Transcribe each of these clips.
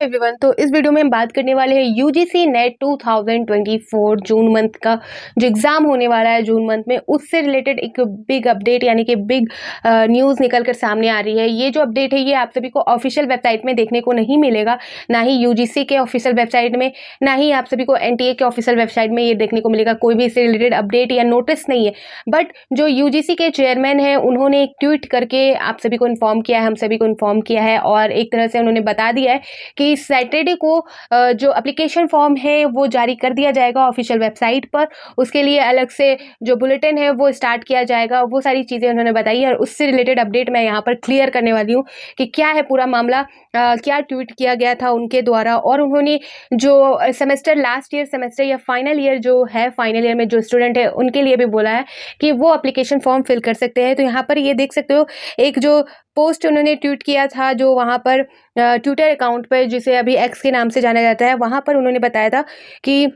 Everyone, तो इस video में हम बात करने वाले हैं यूजीसी नेट 2024 जून मंथ का जो एग्ज़ाम होने वाला है जून मंथ में, उससे रिलेटेड एक बिग अपडेट यानी कि बिग न्यूज़ निकल कर सामने आ रही है। ये जो अपडेट है ये आप सभी को ऑफिशियल वेबसाइट में देखने को नहीं मिलेगा, ना ही यूजीसी के ऑफिशियल वेबसाइट में, ना ही आप सभी को एनटीए के ऑफिशियल वेबसाइट में ये देखने को मिलेगा। कोई भी इससे रिलेटेड अपडेट या नोटिस नहीं है। बट जो यूजीसी के चेयरमैन हैं उन्होंने एक ट्वीट करके आप सभी को इन्फॉर्म किया है, हम सभी को इन्फॉर्म किया है और एक तरह से उन्होंने बता दिया है कि सैटरडे को जो एप्लीकेशन फॉर्म है वो जारी कर दिया जाएगा ऑफिशियल वेबसाइट पर। उसके लिए अलग से जो बुलेटिन है वो स्टार्ट किया जाएगा। वो सारी चीज़ें उन्होंने बताई और उससे रिलेटेड अपडेट मैं यहाँ पर क्लियर करने वाली हूँ कि क्या है पूरा मामला, क्या ट्वीट किया गया था उनके द्वारा। और उन्होंने जो सेमेस्टर लास्ट ईयर सेमेस्टर या फाइनल ईयर जो है, फाइनल ईयर में जो स्टूडेंट है उनके लिए भी बोला है कि वो एप्लीकेशन फॉर्म फिल कर सकते हैं। तो यहाँ पर ये देख सकते हो एक जो पोस्ट उन्होंने ट्वीट किया था, जो वहाँ पर ट्विटर अकाउंट पर जिसे अभी एक्स के नाम से जाना जाता है, वहाँ पर उन्होंने बताया था कि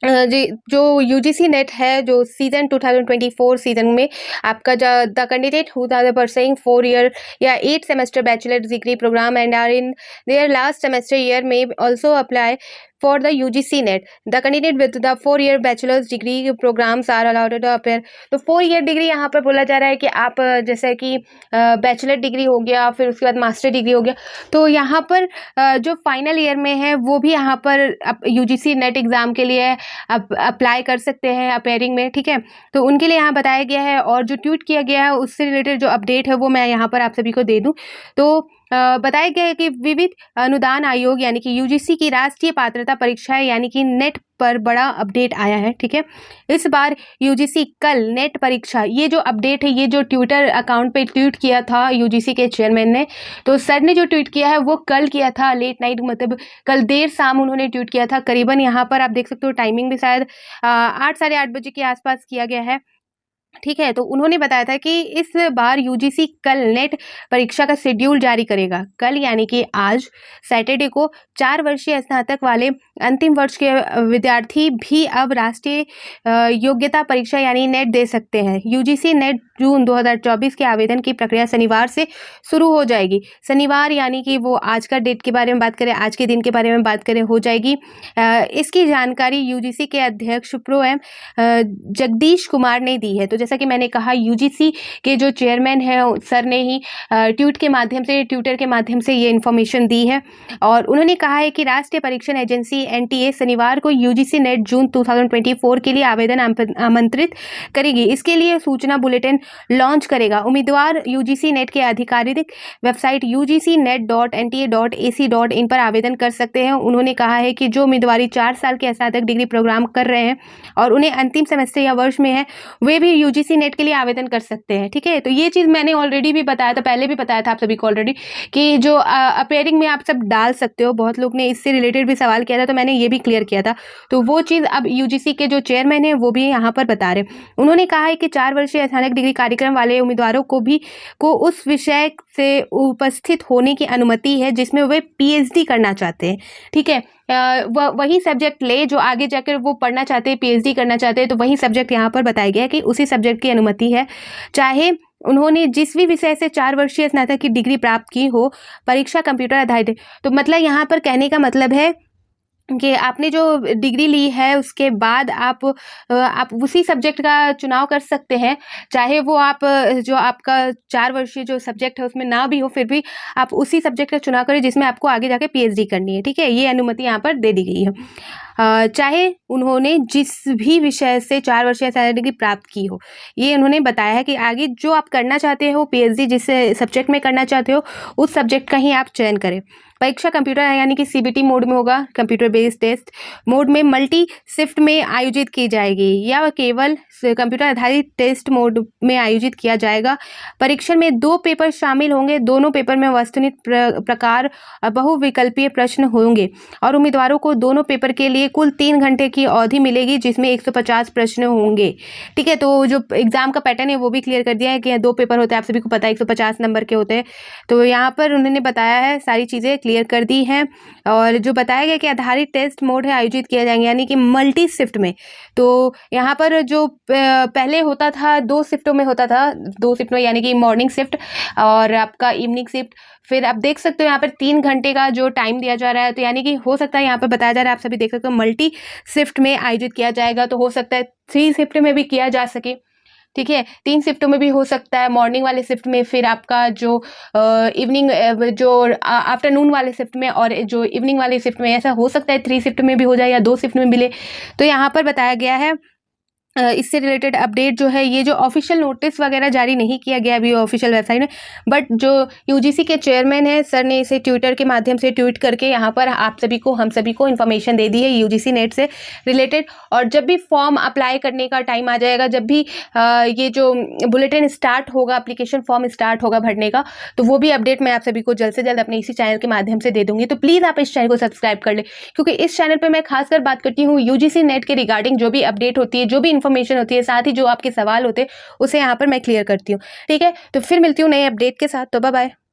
जी जो यूजीसी नेट है जो सीजन 2024 सीजन में आपका the candidate who are pursuing 4 year या 8 semester bachelor degree program and are in their last semester year में also apply for the UGC NET. The candidate with the 4 year bachelor's degree programs are allowed to appear. तो 4 year degree यहाँ पर बोला जा रहा है कि आप जैसे कि बैचलर डिग्री हो गया, फिर उसके बाद मास्टर डिग्री हो गया, तो यहाँ पर जो फाइनल ईयर में है वो भी यहाँ पर UGC नेट एग्ज़ाम के लिए अप्लाई कर सकते हैं अपेयरिंग में, ठीक है। तो उनके लिए यहाँ बताया गया है और जो ट्वीट किया गया है उससे रिलेटेड जो अपडेट है वो मैं यहाँ पर आप सभी को दे दूँ। तो बताया गया है कि विविध अनुदान आयोग यानी कि यूजीसी की राष्ट्रीय पात्रता परीक्षा यानी कि नेट पर बड़ा अपडेट आया है, ठीक है। इस बार यूजीसी कल नेट परीक्षा, ये जो अपडेट है ये जो ट्विटर अकाउंट पे ट्वीट किया था यूजीसी के चेयरमैन ने, तो सर ने जो ट्वीट किया है वो कल किया था लेट नाइट, मतलब कल देर शाम उन्होंने ट्वीट किया था। करीबन यहाँ पर आप देख सकते हो टाइमिंग भी शायद 8 साढ़े 8 बजे के आसपास किया गया है, ठीक है। तो उन्होंने बताया था कि इस बार यूजीसी कल नेट परीक्षा का शेड्यूल जारी करेगा। कल यानी कि आज सैटरडे को 4 वर्षीय स्नातक वाले अंतिम वर्ष के विद्यार्थी भी अब राष्ट्रीय योग्यता परीक्षा यानी नेट दे सकते हैं। यूजीसी नेट जून 2024 के आवेदन की प्रक्रिया शनिवार से शुरू हो जाएगी। शनिवार यानी कि वो आज का डेट के बारे में बात करें, आज के दिन के बारे में बात करें, हो जाएगी। इसकी जानकारी यूजीसी के अध्यक्ष प्रो एम जगदीश कुमार ने दी है। तो जैसा कि मैंने कहा यूजीसी के जो चेयरमैन हैं सर ने ही ट्विटर के माध्यम से ये इन्फॉर्मेशन दी है और उन्होंने कहा है कि राष्ट्रीय परीक्षण एजेंसी एनटीए शनिवार को यूजीसी नेट जून 2024 के लिए आवेदन आमंत्रित करेगी। इसके लिए सूचना बुलेटिन लॉन्च करेगा। उम्मीदवार यूजीसी नेट के आधिकारिक वेबसाइट ugcnet.nta.ac.in पर आवेदन कर सकते हैं। उन्होंने कहा है कि जो उम्मीदवारी 4 साल के स्नातक डिग्री प्रोग्राम कर रहे हैं और उन्हें अंतिम सेमेस्टर या वर्ष में है, वे भी यूजीसी नेट के लिए आवेदन कर सकते हैं, ठीक है। तो ये चीज़ मैंने ऑलरेडी भी बताया था, पहले भी बताया था आप सभी को ऑलरेडी, कि जो अपेयरिंग में आप सब डाल सकते हो। बहुत लोग ने इससे रिलेटेड भी सवाल किया था, तो मैंने ये भी क्लियर किया था। तो वो चीज़ अब यूजीसी के जो चेयरमैन है वो भी यहाँ पर बता रहे। उन्होंने कहा है कि 4 वर्षीय स्नातक डिग्री कार्यक्रम वाले उम्मीदवारों को उस विषय से उपस्थित होने की अनुमति है जिसमें वे पीएचडी करना चाहते हैं, ठीक है। वही सब्जेक्ट ले जो आगे जाकर वो पढ़ना चाहते हैं, पीएचडी करना चाहते हैं, तो वही सब्जेक्ट यहाँ पर बताया गया है कि उसी सब्जेक्ट की अनुमति है, चाहे उन्होंने जिस भी विषय से 4 वर्षीय स्नातक की डिग्री प्राप्त की हो। परीक्षा कंप्यूटर आधारित है। तो मतलब यहाँ पर कहने का मतलब है कि आपने जो डिग्री ली है उसके बाद आप उसी सब्जेक्ट का चुनाव कर सकते हैं, चाहे वो आप जो आपका 4 वर्षीय जो सब्जेक्ट है उसमें ना भी हो, फिर भी आप उसी सब्जेक्ट का चुनाव करें जिसमें आपको आगे जाके पीएचडी करनी है, ठीक है। ये अनुमति यहाँ पर दे दी गई है। चाहे उन्होंने जिस भी विषय से 4 वर्षीय स्नातक डिग्री प्राप्त की हो। ये उन्होंने बताया है कि आगे जो आप करना चाहते हो, पीएचडी जिस सब्जेक्ट में करना चाहते हो उस सब्जेक्ट का ही आप चयन करें। परीक्षा कंप्यूटर यानी कि सीबीटी मोड में होगा, कंप्यूटर बेस्ड टेस्ट मोड में मल्टी शिफ्ट में आयोजित की जाएगी या केवल कंप्यूटर आधारित टेस्ट मोड में आयोजित किया जाएगा। परीक्षण में 2 पेपर शामिल होंगे। दोनों पेपर में वस्तुनिष्ठ प्रकार बहुविकल्पीय प्रश्न होंगे और उम्मीदवारों को दोनों पेपर के लिए कुल 3 घंटे की अवधि मिलेगी जिसमें 150 प्रश्न होंगे, ठीक है। तो जो एग्जाम का पैटर्न है वो भी क्लियर कर दिया है कि 2 पेपर होते हैं, आप सभी को पता है 150 नंबर के होते हैं। तो यहाँ पर उन्होंने बताया है, सारी चीज़ें क्लियर कर दी है। और जो बताया गया कि आधारित टेस्ट मोड है आयोजित किया जाएंगे, यानी कि मल्टी शिफ्ट में। तो यहाँ पर जो पहले होता था 2 शिफ्टों में होता था, 2 शिफ्ट में यानी कि मॉर्निंग शिफ्ट और आपका इवनिंग शिफ्ट। फिर आप देख सकते हो यहाँ पर 3 घंटे का जो टाइम दिया जा रहा है, तो यानी कि हो सकता है यहाँ पर बताया जा रहा है, आप सभी देख सकते हो मल्टी शिफ्ट में आयोजित किया जाएगा। तो हो सकता है 3 शिफ्ट में भी किया जा सके, ठीक है, 3 शिफ्टों में भी हो सकता है। मॉर्निंग वाले शिफ्ट में, फिर आपका जो इवनिंग जो आफ्टरनून वाले शिफ्ट में, और जो इवनिंग वाले शिफ्ट में, ऐसा हो सकता है 3 शिफ्ट में भी हो जाए या 2 शिफ्ट में मिले। तो यहाँ पर बताया गया है इससे रिलेटेड अपडेट जो है, ये जो ऑफिशियल नोटिस वगैरह जारी नहीं किया गया अभी ऑफिशियल वेबसाइट में, बट जो यूजीसी के चेयरमैन है सर ने इसे ट्विटर के माध्यम से ट्वीट करके यहाँ पर आप सभी को, हम सभी को इन्फॉर्मेशन दे दी है यूजीसी नेट से रिलेटेड। और जब भी फॉर्म अप्लाई करने का टाइम आ जाएगा, जब भी ये जो बुलेटिन स्टार्ट होगा, एप्लीकेशन फॉर्म स्टार्ट होगा भरने का, तो वो भी अपडेट मैं आप सभी को जल्द से जल्द अपने इसी चैनल के माध्यम से दे दूंगी। तो प्लीज़ आप इस चैनल को सब्सक्राइब कर ले, क्योंकि इस चैनल पर मैं खासकर बात करती हूँ यूजीसी नेट के रिगार्डिंग जो भी अपडेट होती है, जो भी इन्फॉर्मेशन होती है, साथ ही जो आपके सवाल होते हैं उसे यहाँ पर मैं क्लियर करती हूँ। ठीक है, तो फिर मिलती हूँ नए अपडेट के साथ। तो बाय बाय।